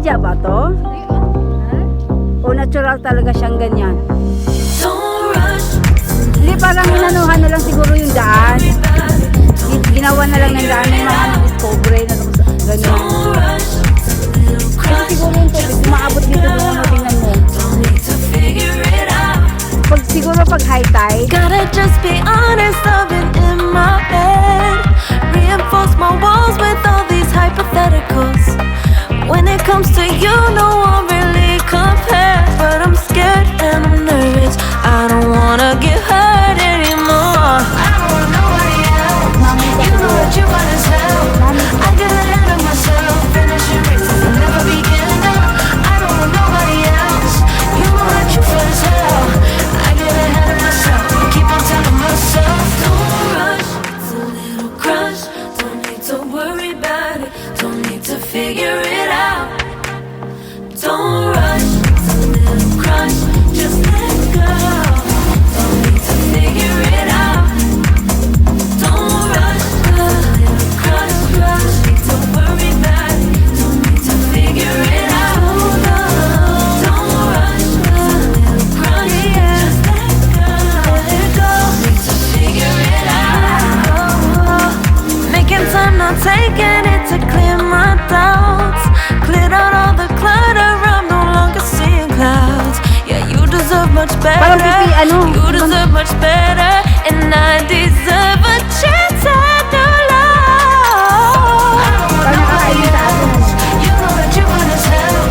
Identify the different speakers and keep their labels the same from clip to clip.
Speaker 1: Sinadya ba to? O natural talaga siyang ganyan? Hindi, parang inanuhan na lang siguro yung daan. Ginawa na lang ng daan. May mga discovery na ganyan. Kasi siguro yung tubig, umaabot dito doon. Tingnan mo. Siguro pag high tide.
Speaker 2: Gotta just be honest, I've been in my bed. Reinforce my walls with all these hypotheticals. When it comes to you, no one really compares. But I'm scared and I'm nervous. I don't wanna get hurt anymore. I don't want nobody else. You know what you want as hell. I get ahead of myself. Finishing races and never begin. I don't want nobody else. You know what you feel as hell. I get ahead of myself. Keep on telling myself, don't rush. It's a little crush. Don't need to worry about it. Don't need to figure it out. Don't rush. It's a little crush. Just let go. Don't need to figure it out. Don't rush. A little crush. Don't need to worry about it. Don't need to figure it out. Don't rush. It's a little crush. Just let go. Don't need to figure it out. Making time, not taking it to clear my doubts. Cleared out all the clutter, I'm no longer seeing clouds. Yeah, you deserve much better. You deserve much better, and I deserve a chance at new love. I don't want nobody else. You know that you want as hell.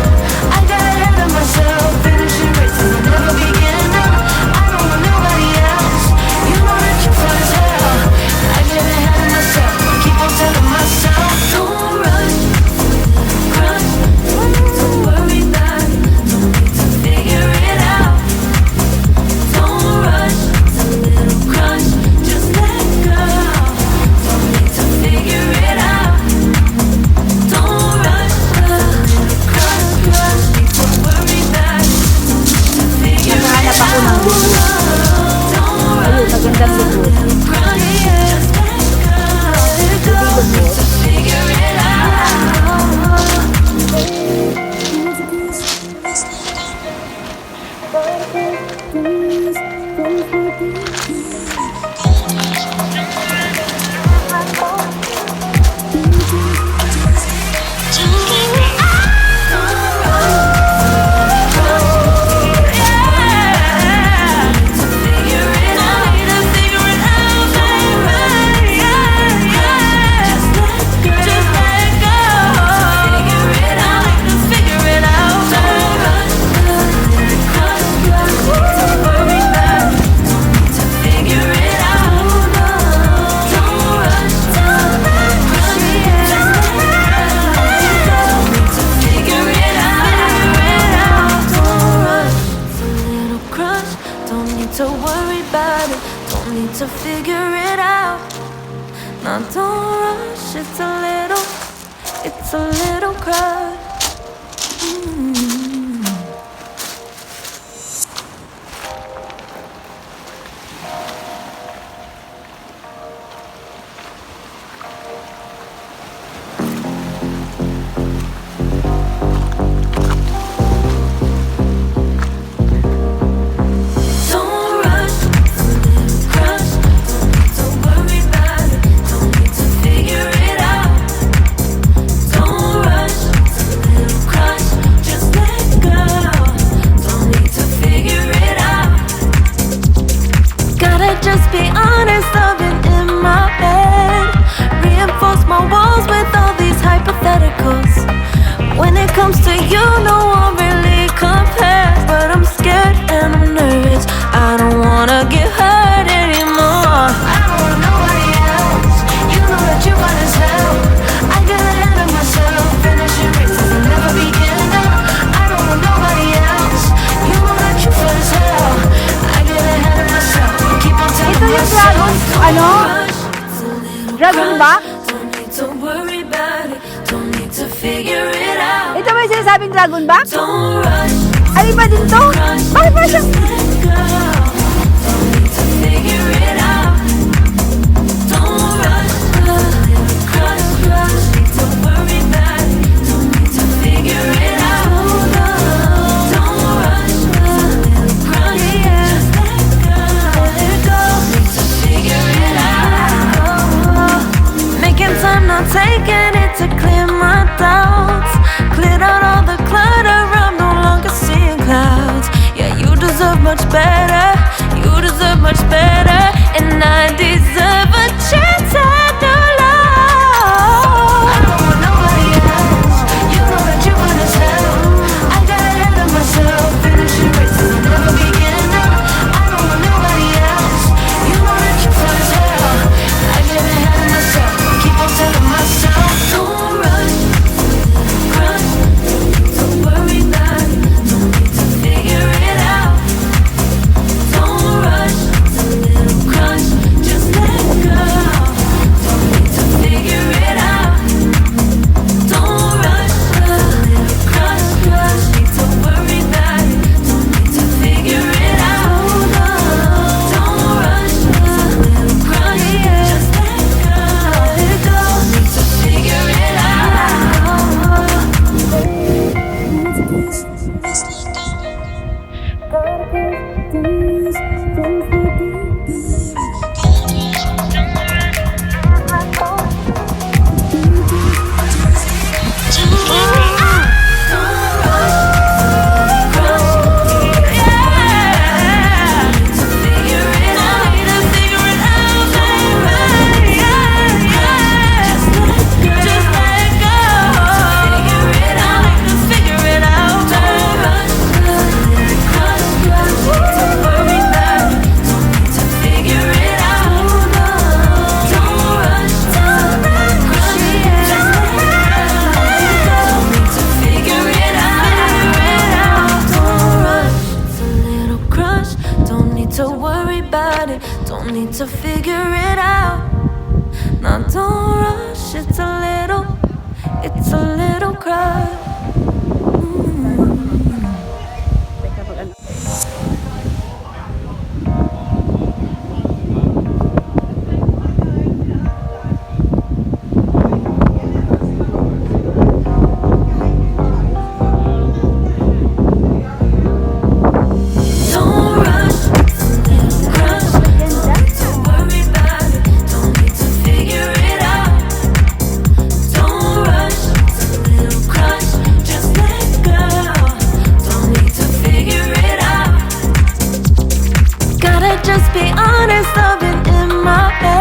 Speaker 2: I got ahead of myself, finishing races and never begin. I don't want nobody else. You know that you feel as hell. I get ahead of myself, keep on telling myself, don't rush. Crush, don't need to worry about it. Don't need to figure it out. Don't rush, it's a little crush. Just let go. Don't need to figure it out. Don't rush, a little crush. Need to worry about it. Don't need to figure it out. Don't rush, a little crush. Just let go. Don't need to figure it out. To worry about it, don't need to figure it out. Now don't rush, it's a little crush. Just be honest, I've been in my bed. Reinforce my walls with all these hypotheticals. When it comes to you, no one really compares. But I'm scared and I'm nervous. I don't wanna get hurt anymore. I don't want nobody else. You know that you want as hell. I get ahead of myself, finishing races and never begin. I don't want nobody else. You know that you feel as hell. I get ahead of myself.
Speaker 1: Ito yung dragon, ano? Dragon ba? Ito ba yung sinasabing dragon ba? Ay, iba din to? Bakit ba siya?
Speaker 2: Don't need to figure it out. much better. You deserve much better, and I deserve a chance at new love. I don't want nobody else. You know that you want as hell. I got ahead of myself, finishing races I'll never begin now. I don't want nobody else. You know that you fine as hell. I get ahead of myself, keep on telling myself, don't rush, crush, don't worry about it, don't need to figure it out. Don't rush, it's a little crush, just let go. Don't need to figure it out. Don't rush, it's a little crush, don't need to worry about it, don't need to figure it out. Don't rush, it's a little crush, just let go. Don't need to figure it to worry about it, don't need to figure it out. Now don't rush, it's a little crush.
Speaker 1: Teka, pag ano.
Speaker 2: Don't rush, it's a little crush. Don't worry about it, don't need to figure it out. Don't rush, it's a little crush, just let go. Don't need to figure it out. Gotta just be honest, I've been in my head.